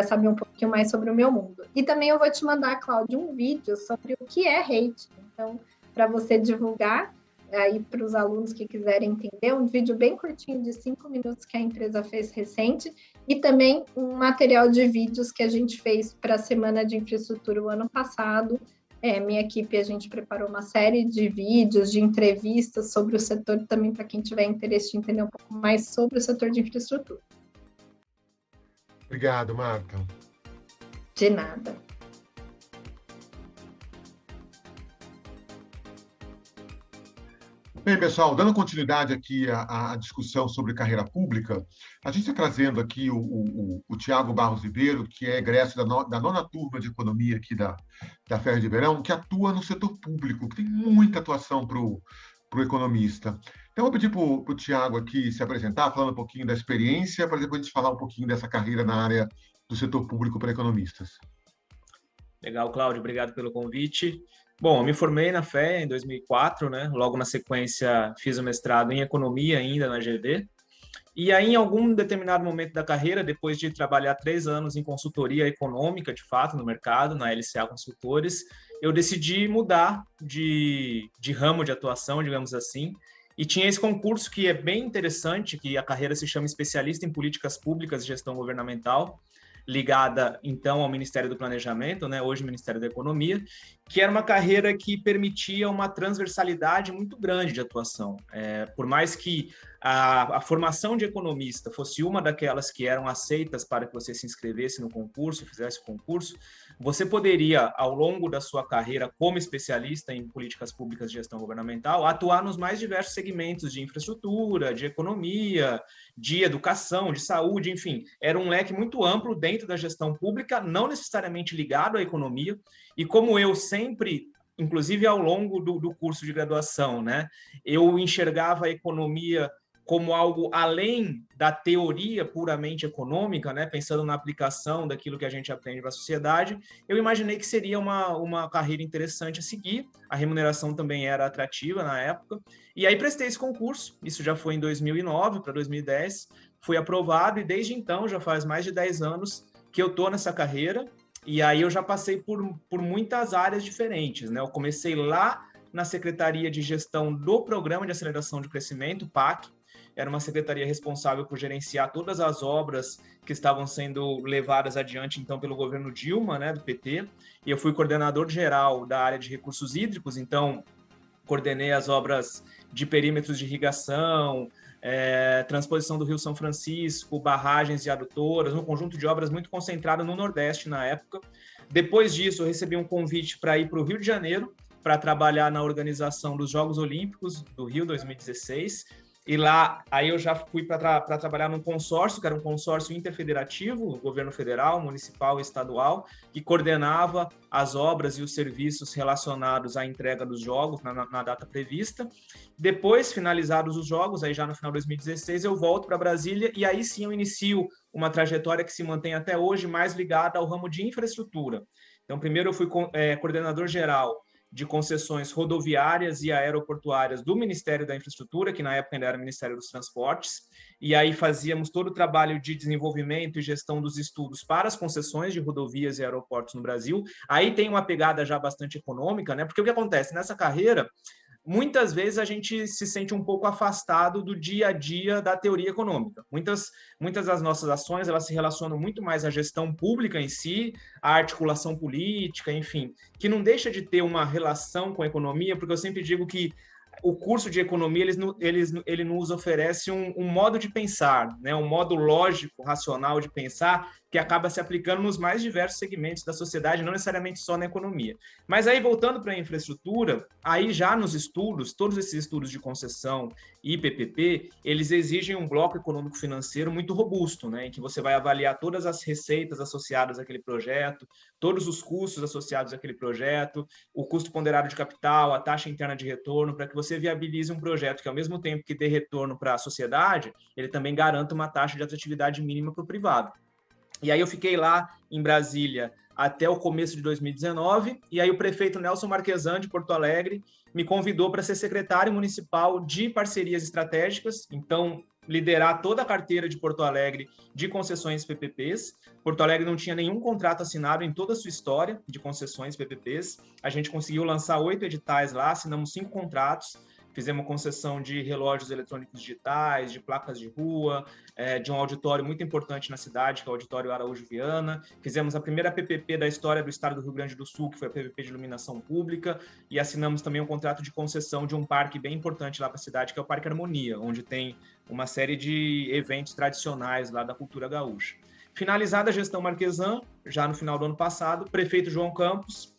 saber um pouquinho mais sobre o meu mundo. E também eu vou te mandar, Cláudio, um vídeo sobre o que é hate. Então, para você divulgar aí para os alunos que quiserem entender, um vídeo bem curtinho de 5 minutos que a empresa fez recente, e também um material de vídeos que a gente fez para a Semana de Infraestrutura o ano passado. Minha equipe, a gente preparou uma série de vídeos, de entrevistas sobre o setor, também para quem tiver interesse de entender um pouco mais sobre o setor de infraestrutura. Obrigado, Marta. De nada. Bem, pessoal, dando continuidade aqui à discussão sobre carreira pública, a gente está trazendo aqui o Tiago Barros Ribeiro, que é egresso da nona turma de economia aqui da FEA de Ribeirão, que atua no setor público, que tem muita atuação para o economista. Então, eu vou pedir para o Tiago aqui se apresentar, falando um pouquinho da experiência, para depois a gente falar um pouquinho dessa carreira na área do setor público para economistas. Legal, Cláudio, obrigado pelo convite. Bom, eu me formei na FEA em 2004, né? Logo na sequência fiz o mestrado em economia ainda na GV. E aí, em algum determinado momento da carreira, depois de trabalhar 3 anos em consultoria econômica, de fato, no mercado, na LCA Consultores, eu decidi mudar de ramo de atuação, digamos assim, e tinha esse concurso que é bem interessante, que a carreira se chama Especialista em Políticas Públicas e Gestão Governamental, ligada, então, ao Ministério do Planejamento, né, hoje Ministério da Economia, que era uma carreira que permitia uma transversalidade muito grande de atuação. Por mais que a formação de economista fosse uma daquelas que eram aceitas para que você se inscrevesse no concurso, fizesse o concurso, você poderia, ao longo da sua carreira como especialista em políticas públicas de gestão governamental, atuar nos mais diversos segmentos de infraestrutura, de economia, de educação, de saúde, enfim. Era um leque muito amplo dentro da gestão pública, não necessariamente ligado à economia, e como eu sempre, inclusive ao longo do curso de graduação, né, eu enxergava a economia como algo além da teoria puramente econômica, né, pensando na aplicação daquilo que a gente aprende para a sociedade, eu imaginei que seria uma carreira interessante a seguir. A remuneração também era atrativa na época. E aí prestei esse concurso, isso já foi em 2009 para 2010, fui aprovado e desde então, já faz mais de 10 anos que eu estou nessa carreira. E aí eu já passei por muitas áreas diferentes, né? Eu comecei lá na Secretaria de Gestão do Programa de Aceleração de Crescimento, PAC. Era uma secretaria responsável por gerenciar todas as obras que estavam sendo levadas adiante, então, pelo governo Dilma, né, do PT. E eu fui coordenador geral da área de recursos hídricos, então, coordenei as obras de perímetros de irrigação, transposição do Rio São Francisco, barragens e adutoras, um conjunto de obras muito concentrado no Nordeste na época. Depois disso, eu recebi um convite para ir para o Rio de Janeiro, para trabalhar na organização dos Jogos Olímpicos do Rio 2016, e lá, aí eu já fui para trabalhar num consórcio, que era um consórcio interfederativo, governo federal, municipal e estadual, que coordenava as obras e os serviços relacionados à entrega dos jogos na data prevista. Depois, finalizados os jogos, aí já no final de 2016, eu volto para Brasília e aí sim eu inicio uma trajetória que se mantém até hoje mais ligada ao ramo de infraestrutura. Então, primeiro eu fui coordenador geral de concessões rodoviárias e aeroportuárias do Ministério da Infraestrutura, que na época ainda era Ministério dos Transportes, e aí fazíamos todo o trabalho de desenvolvimento e gestão dos estudos para as concessões de rodovias e aeroportos no Brasil. Aí tem uma pegada já bastante econômica, né? Porque o que acontece? Nessa carreira, muitas vezes a gente se sente um pouco afastado do dia a dia da teoria econômica. Muitas das nossas ações, elas se relacionam muito mais à gestão pública em si, à articulação política, enfim, que não deixa de ter uma relação com a economia, porque eu sempre digo que o curso de economia ele nos oferece um modo de pensar, né? Um modo lógico, racional de pensar, que acaba se aplicando nos mais diversos segmentos da sociedade, não necessariamente só na economia. Mas aí, voltando para a infraestrutura, aí já nos estudos, todos esses estudos de concessão e PPP, eles exigem um bloco econômico-financeiro muito robusto, né? Em que você vai avaliar todas as receitas associadas àquele projeto, todos os custos associados àquele projeto, o custo ponderado de capital, a taxa interna de retorno, para que você viabilize um projeto que, ao mesmo tempo que dê retorno para a sociedade, ele também garanta uma taxa de atratividade mínima para o privado. E aí eu fiquei lá em Brasília até o começo de 2019, e aí o prefeito Nelson Marquesan, de Porto Alegre, me convidou para ser secretário municipal de parcerias estratégicas, então liderar toda a carteira de Porto Alegre de concessões PPPs. Porto Alegre não tinha nenhum contrato assinado em toda a sua história de concessões PPPs. A gente conseguiu lançar 8 editais lá, assinamos 5 contratos, fizemos concessão de relógios eletrônicos digitais, de placas de rua, de um auditório muito importante na cidade, que é o Auditório Araújo Viana. Fizemos a primeira PPP da história do estado do Rio Grande do Sul, que foi a PPP de iluminação pública, e assinamos também um contrato de concessão de um parque bem importante lá para a cidade, que é o Parque Harmonia, onde tem uma série de eventos tradicionais lá da cultura gaúcha. Finalizada a gestão Marquesan, já no final do ano passado, o prefeito João Campos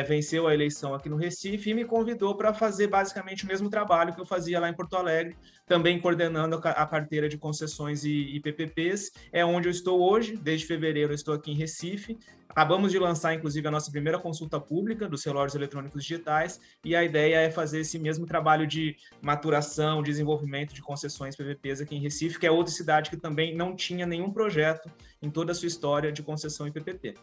venceu a eleição aqui no Recife e me convidou para fazer basicamente o mesmo trabalho que eu fazia lá em Porto Alegre, também coordenando a carteira de concessões e PPPs. É onde eu estou hoje, desde fevereiro eu estou aqui em Recife. Acabamos de lançar, inclusive, a nossa primeira consulta pública dos relógios eletrônicos digitais, e a ideia é fazer esse mesmo trabalho de maturação, desenvolvimento de concessões PPPs aqui em Recife, que é outra cidade que também não tinha nenhum projeto em toda a sua história de concessão e PPP.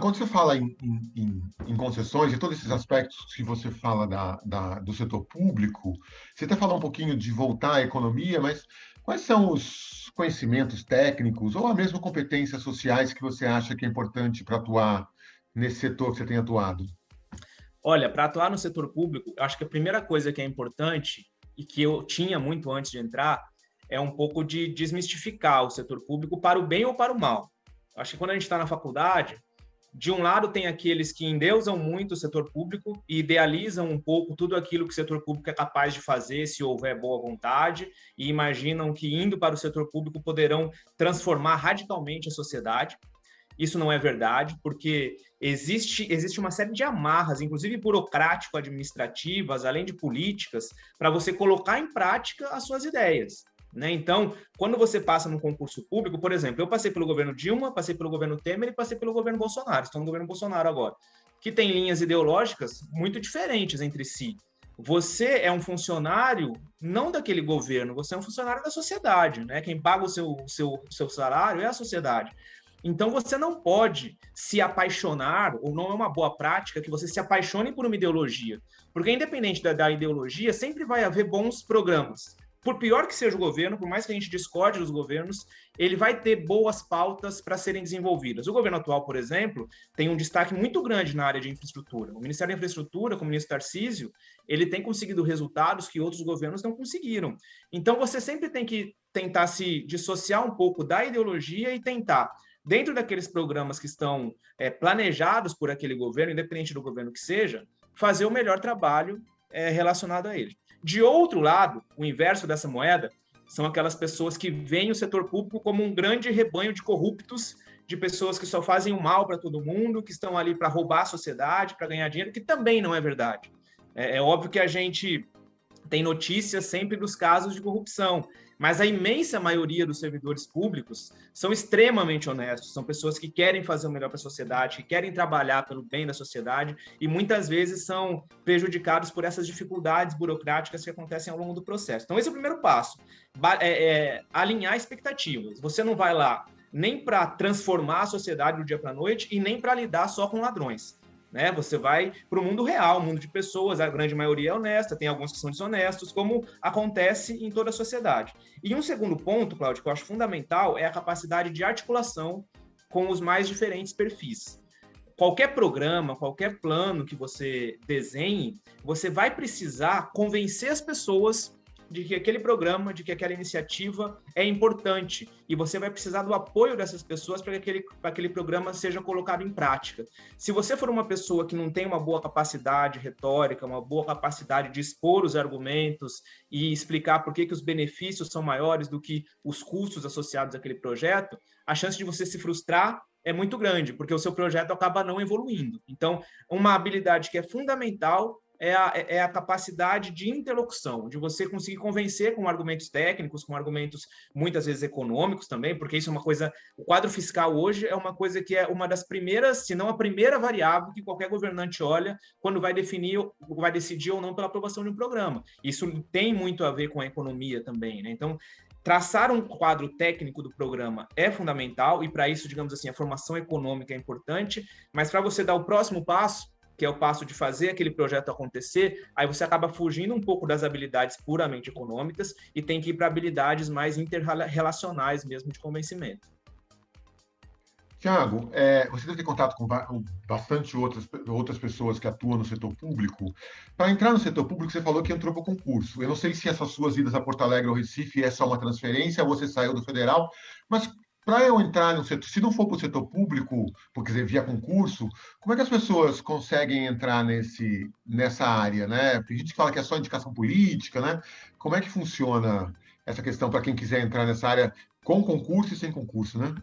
Quando você fala em concessões e todos esses aspectos que você fala do setor público, você até falou um pouquinho de voltar à economia, mas quais são os conhecimentos técnicos ou a mesma competências sociais que você acha que é importante para atuar nesse setor que você tem atuado? Olha, para atuar no setor público, acho que a primeira coisa que é importante e que eu tinha muito antes de entrar é um pouco de desmistificar o setor público para o bem ou para o mal. Acho que quando a gente está na faculdade, de um lado tem aqueles que endeusam muito o setor público e idealizam um pouco tudo aquilo que o setor público é capaz de fazer se houver boa vontade e imaginam que indo para o setor público poderão transformar radicalmente a sociedade. Isso não é verdade, porque existe uma série de amarras, inclusive burocrático-administrativas, além de políticas, para você colocar em prática as suas ideias. Né? Então, quando você passa num concurso público, por exemplo, eu passei pelo governo Dilma, passei pelo governo Temer e passei pelo governo Bolsonaro, estou no governo Bolsonaro agora, que tem linhas ideológicas muito diferentes entre si. Você é um funcionário não daquele governo, você é um funcionário da sociedade, né? Quem paga o seu salário é a sociedade. Então, você não pode se apaixonar, ou não é uma boa prática que você se apaixone por uma ideologia, porque independente da ideologia, sempre vai haver bons programas. Por pior que seja o governo, por mais que a gente discorde dos governos, ele vai ter boas pautas para serem desenvolvidas. O governo atual, por exemplo, tem um destaque muito grande na área de infraestrutura. O Ministério da Infraestrutura, com o ministro Tarcísio, ele tem conseguido resultados que outros governos não conseguiram. Então, você sempre tem que tentar se dissociar um pouco da ideologia e tentar, dentro daqueles programas que estão planejados por aquele governo, independente do governo que seja, fazer o melhor trabalho relacionado a ele. De outro lado, o inverso dessa moeda são aquelas pessoas que veem o setor público como um grande rebanho de corruptos, de pessoas que só fazem o mal para todo mundo, que estão ali para roubar a sociedade, para ganhar dinheiro, que também não é verdade. É óbvio que a gente tem notícias sempre dos casos de corrupção, mas a imensa maioria dos servidores públicos são extremamente honestos, são pessoas que querem fazer o melhor para a sociedade, que querem trabalhar pelo bem da sociedade e muitas vezes são prejudicados por essas dificuldades burocráticas que acontecem ao longo do processo. Então, esse é o primeiro passo, alinhar expectativas. Você não vai lá nem para transformar a sociedade do dia para a noite e nem para lidar só com ladrões. Né? Você vai para o mundo real, mundo de pessoas, a grande maioria é honesta, tem alguns que são desonestos, como acontece em toda a sociedade. E um segundo ponto, Cláudio, que eu acho fundamental, é a capacidade de articulação com os mais diferentes perfis. Qualquer programa, qualquer plano que você desenhe, você vai precisar convencer as pessoas de que aquele programa, de que aquela iniciativa é importante e você vai precisar do apoio dessas pessoas para que aquele programa seja colocado em prática. Se você for uma pessoa que não tem uma boa capacidade retórica, uma boa capacidade de expor os argumentos e explicar por que os benefícios são maiores do que os custos associados àquele projeto, a chance de você se frustrar é muito grande, porque o seu projeto acaba não evoluindo. Então, uma habilidade que é fundamental é a capacidade de interlocução, de você conseguir convencer com argumentos técnicos, com argumentos muitas vezes econômicos também, porque isso é uma coisa, o quadro fiscal hoje é uma coisa que é uma das primeiras, se não a primeira variável que qualquer governante olha quando vai decidir ou não pela aprovação de um programa. Isso tem muito a ver com a economia também, né? Então, traçar um quadro técnico do programa é fundamental e para isso, digamos assim, a formação econômica é importante, mas para você dar o próximo passo, que é o passo de fazer aquele projeto acontecer, aí você acaba fugindo um pouco das habilidades puramente econômicas e tem que ir para habilidades mais interrelacionais mesmo de convencimento. Tiago, você deve ter contato com bastante outras pessoas que atuam no setor público. Para entrar no setor público, você falou que entrou para o concurso. Eu não sei se essas suas idas a Porto Alegre ou Recife é só uma transferência, ou você saiu do federal, mas para eu entrar no setor, se não for para o setor público, porque via concurso, como é que as pessoas conseguem entrar nessa área, né? Tem gente que fala que é só indicação política, né? Como é que funciona essa questão para quem quiser entrar nessa área com concurso e sem concurso, né?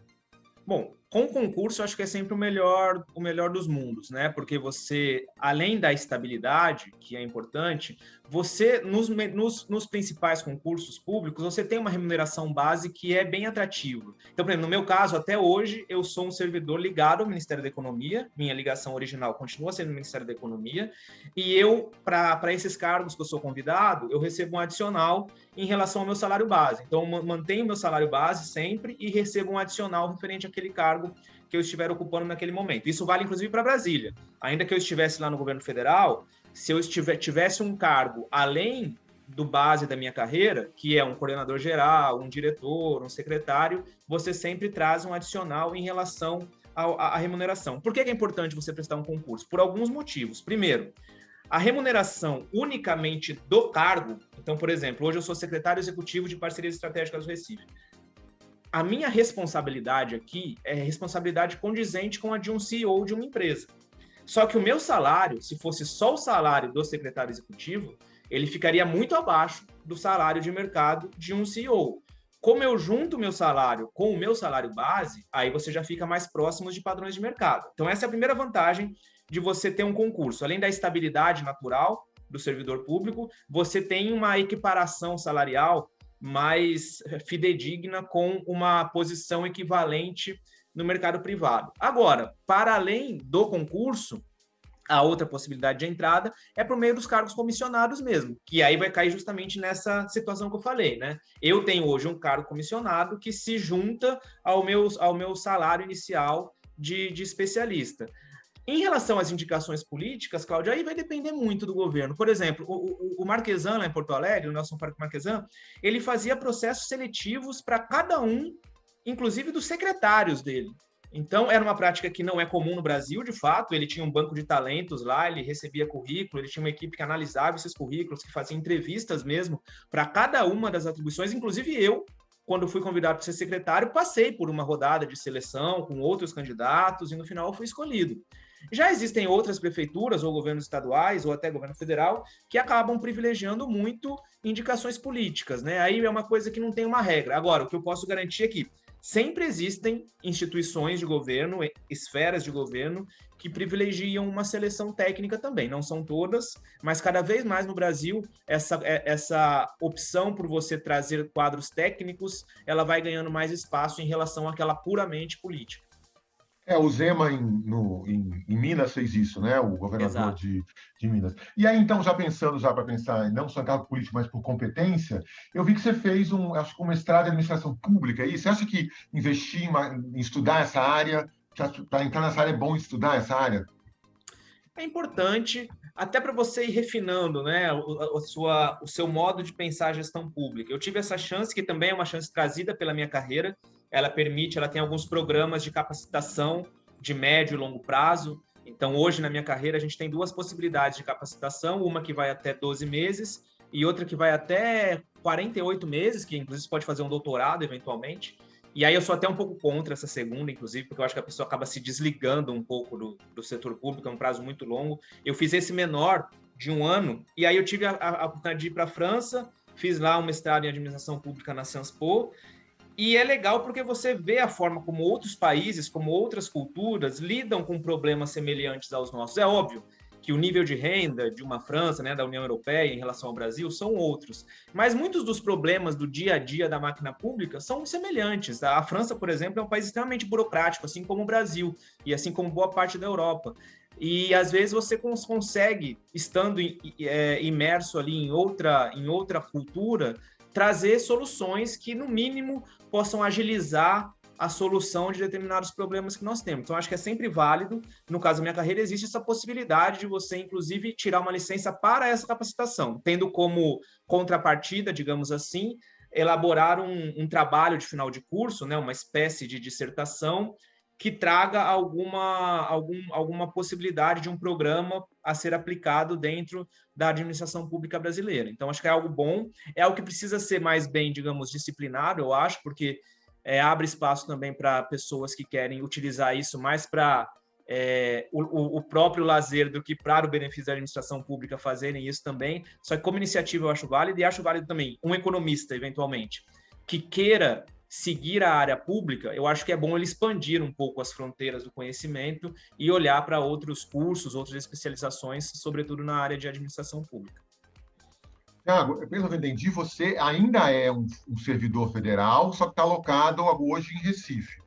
Bom, com concurso, eu acho que é sempre o melhor dos mundos, né? Porque você, além da estabilidade, que é importante, você, nos principais concursos públicos, você tem uma remuneração base que é bem atrativa. Então, por exemplo, no meu caso, até hoje, eu sou um servidor ligado ao Ministério da Economia, minha ligação original continua sendo o Ministério da Economia, e eu, para esses cargos que eu sou convidado, eu recebo um adicional em relação ao meu salário base. Então, eu mantenho meu salário base sempre e recebo um adicional referente àquele cargo que eu estiver ocupando naquele momento. Isso vale, inclusive, para Brasília. Ainda que eu estivesse lá no governo federal, se eu tivesse um cargo além do base da minha carreira, que é um coordenador geral, um diretor, um secretário, você sempre traz um adicional em relação à remuneração. Por que é importante você prestar um concurso? Por alguns motivos. Primeiro, A remuneração unicamente do cargo, então, por exemplo, hoje eu sou secretário executivo de Parcerias Estratégicas do Recife. A minha responsabilidade aqui é responsabilidade condizente com a de um CEO de uma empresa. Só que o meu salário, se fosse só o salário do secretário executivo, ele ficaria muito abaixo do salário de mercado de um CEO. Como eu junto o meu salário com o meu salário base, aí você já fica mais próximo de padrões de mercado. Então, essa é a primeira vantagem de você ter um concurso. Além da estabilidade natural do servidor público, você tem uma equiparação salarial mais fidedigna com uma posição equivalente no mercado privado. Agora, para além do concurso, a outra possibilidade de entrada é por meio dos cargos comissionados mesmo, que aí vai cair justamente nessa situação que eu falei, né? Eu tenho hoje um cargo comissionado que se junta ao meu salário inicial de especialista. Em relação às indicações políticas, Cláudia, aí vai depender muito do governo. Por exemplo, o Marquesan, lá em Porto Alegre, o Nelson Parque Marquesan, ele fazia processos seletivos para cada um, inclusive dos secretários dele. Então, era uma prática que não é comum no Brasil, de fato. Ele tinha um banco de talentos lá, ele recebia currículo, ele tinha uma equipe que analisava esses currículos, que fazia entrevistas mesmo para cada uma das atribuições. Inclusive eu, quando fui convidado para ser secretário, passei por uma rodada de seleção com outros candidatos e no final eu fui escolhido. Já existem outras prefeituras ou governos estaduais ou até governo federal que acabam privilegiando muito indicações políticas, né? Aí é uma coisa que não tem uma regra. Agora, o que eu posso garantir é que sempre existem instituições de governo, esferas de governo, que privilegiam uma seleção técnica também. Não são todas, mas cada vez mais no Brasil, essa opção por você trazer quadros técnicos, ela vai ganhando mais espaço em relação àquela puramente política. O Zema em Minas fez isso, né? O governador de Minas. E aí, então, já para pensar, não só em cargo político, mas por competência, eu vi que você fez um mestrado em administração pública. E você acha que investir em estudar essa área, para entrar nessa área, é bom estudar essa área? É importante, até para você ir refinando, né, o seu modo de pensar a gestão pública. Eu tive essa chance, que também é uma chance trazida pela minha carreira. Ela tem alguns programas de capacitação de médio e longo prazo. Então, hoje, na minha carreira, a gente tem duas possibilidades de capacitação, uma que vai até 12 meses e outra que vai até 48 meses, que inclusive pode fazer um doutorado, eventualmente. E aí eu sou até um pouco contra essa segunda, inclusive, porque eu acho que a pessoa acaba se desligando um pouco do setor público, é um prazo muito longo. Eu fiz esse menor de 1 ano, e aí eu tive a oportunidade de ir para a França, fiz lá um mestrado em administração pública na Sciences Po, e é legal porque você vê a forma como outros países, como outras culturas, lidam com problemas semelhantes aos nossos. É óbvio que o nível de renda de uma França, né, da União Europeia, em relação ao Brasil, são outros. Mas muitos dos problemas do dia a dia da máquina pública são semelhantes. A França, por exemplo, é um país extremamente burocrático, assim como o Brasil, e assim como boa parte da Europa. E às vezes você consegue, estando imerso ali em outra cultura, trazer soluções que, no mínimo, possam agilizar a solução de determinados problemas que nós temos. Então, acho que é sempre válido. No caso da minha carreira, existe essa possibilidade de você, inclusive, tirar uma licença para essa capacitação, tendo como contrapartida, digamos assim, elaborar um trabalho de final de curso, né, uma espécie de dissertação, que traga alguma possibilidade de um programa a ser aplicado dentro da administração pública brasileira. Então, acho que é algo bom, é algo que precisa ser mais bem, digamos, disciplinado, eu acho, porque abre espaço também para pessoas que querem utilizar isso mais para o próprio lazer do que para o benefício da administração pública fazerem isso também. Só que como iniciativa eu acho válido, e acho válido também um economista, eventualmente, que queira seguir a área pública. Eu acho que é bom ele expandir um pouco as fronteiras do conhecimento e olhar para outros cursos, outras especializações, sobretudo na área de administração pública. Thiago, pelo que eu entendi, você ainda é um servidor federal, só que está alocado hoje em Recife.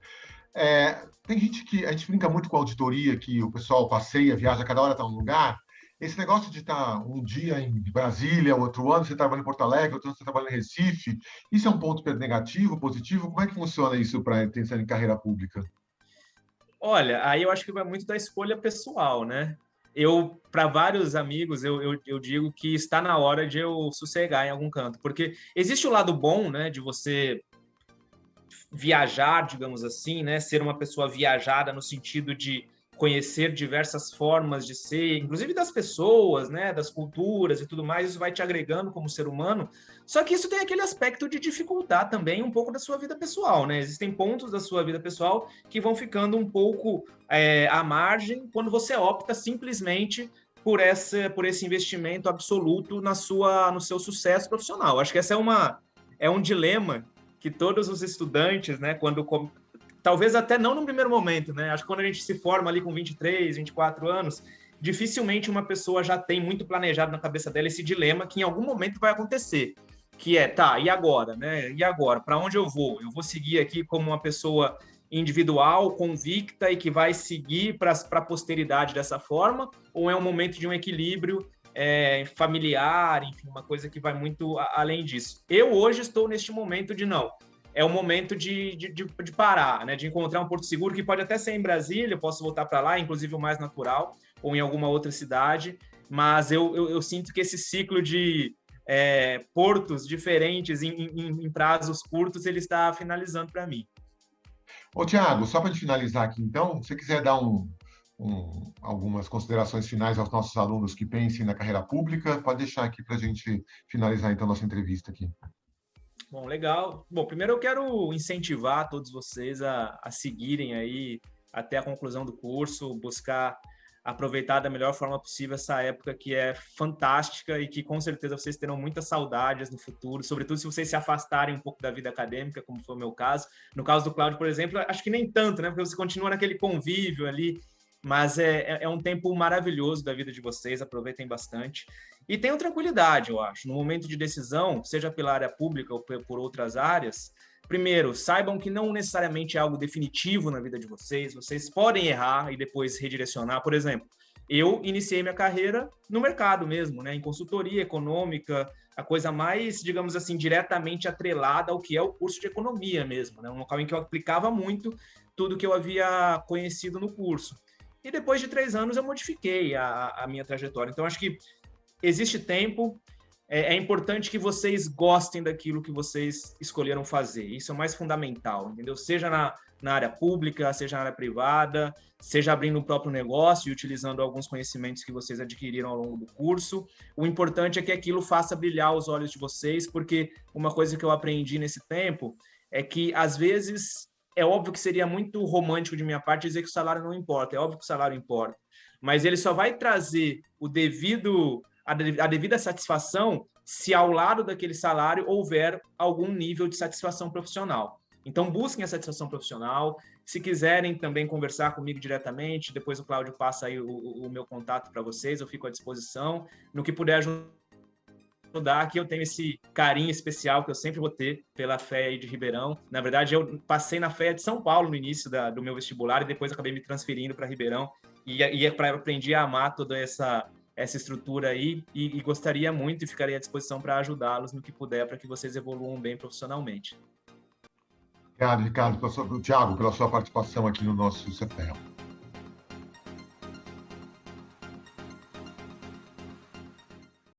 Tem gente que a gente brinca muito com a auditoria, que o pessoal passeia, viaja, cada hora está em um lugar. Esse negócio de estar um dia em Brasília, outro ano você trabalha em Porto Alegre, outro ano você trabalha em Recife, isso é um ponto negativo, positivo? Como é que funciona isso para pensar em carreira pública? Olha, aí eu acho que vai muito da escolha pessoal, né? Para vários amigos, eu digo que está na hora de eu sossegar em algum canto, porque existe o lado bom, né, de você viajar, digamos assim, né, ser uma pessoa viajada no sentido de conhecer diversas formas de ser, inclusive das pessoas, né, das culturas e tudo mais, isso vai te agregando como ser humano. Só que isso tem aquele aspecto de dificultar também um pouco da sua vida pessoal, né? Existem pontos da sua vida pessoal que vão ficando um pouco à margem quando você opta simplesmente por esse investimento absoluto no seu sucesso profissional. Acho que essa é um dilema que todos os estudantes, né, talvez até não no primeiro momento, né? Acho que quando a gente se forma ali com 23, 24 anos, dificilmente uma pessoa já tem muito planejado na cabeça dela esse dilema que em algum momento vai acontecer, que é, tá, e agora, né? E agora? Para onde eu vou? Eu vou seguir aqui como uma pessoa individual, convicta e que vai seguir para a posteridade dessa forma, ou é um momento de um equilíbrio familiar, enfim, uma coisa que vai muito além disso. Eu hoje estou neste momento de não. É o momento de parar, né? De encontrar um porto seguro, que pode até ser em Brasília, eu posso voltar para lá, inclusive o mais natural, ou em alguma outra cidade, mas eu sinto que esse ciclo de portos diferentes em prazos curtos, ele está finalizando para mim. Ô, Tiago, só para finalizar aqui, então, se você quiser dar algumas considerações finais aos nossos alunos que pensem na carreira pública, pode deixar aqui para a gente finalizar, então, nossa entrevista aqui. Bom, legal. Bom, primeiro eu quero incentivar todos vocês a seguirem aí até a conclusão do curso, buscar aproveitar da melhor forma possível essa época que é fantástica e que com certeza vocês terão muitas saudades no futuro, sobretudo se vocês se afastarem um pouco da vida acadêmica, como foi o meu caso. No caso do Cláudio, por exemplo, acho que nem tanto, né? Porque você continua naquele convívio ali, mas é um tempo maravilhoso da vida de vocês, aproveitem bastante. E tenham tranquilidade, eu acho, no momento de decisão, seja pela área pública ou por outras áreas. Primeiro, saibam que não necessariamente é algo definitivo na vida de vocês, vocês podem errar e depois redirecionar. Por exemplo, eu iniciei minha carreira no mercado mesmo, né, em consultoria econômica, a coisa mais, digamos assim, diretamente atrelada ao que é o curso de economia mesmo, né, um local em que eu aplicava muito tudo que eu havia conhecido no curso. E depois de 3 anos eu modifiquei a minha trajetória. Então, acho que existe tempo, é importante que vocês gostem daquilo que vocês escolheram fazer. Isso é o mais fundamental, entendeu? Seja na área pública, seja na área privada, seja abrindo o próprio negócio e utilizando alguns conhecimentos que vocês adquiriram ao longo do curso. O importante é que aquilo faça brilhar os olhos de vocês, porque uma coisa que eu aprendi nesse tempo é que, às vezes, é óbvio que seria muito romântico de minha parte dizer que o salário não importa. É óbvio que o salário importa, mas ele só vai trazer a devida satisfação se ao lado daquele salário houver algum nível de satisfação profissional. Então, busquem a satisfação profissional. Se quiserem também conversar comigo diretamente, depois o Cláudio passa aí o meu contato para vocês, eu fico à disposição. No que puder ajudar, aqui eu tenho esse carinho especial que eu sempre vou ter pela FEA de Ribeirão. Na verdade, eu passei na FEA de São Paulo no início do meu vestibular e depois acabei me transferindo para Ribeirão e aprendi a amar toda essa estrutura aí e gostaria muito e ficaria à disposição para ajudá-los no que puder para que vocês evoluam bem profissionalmente. Obrigado, Ricardo, Tiago, pela sua participação aqui no nosso CFEA.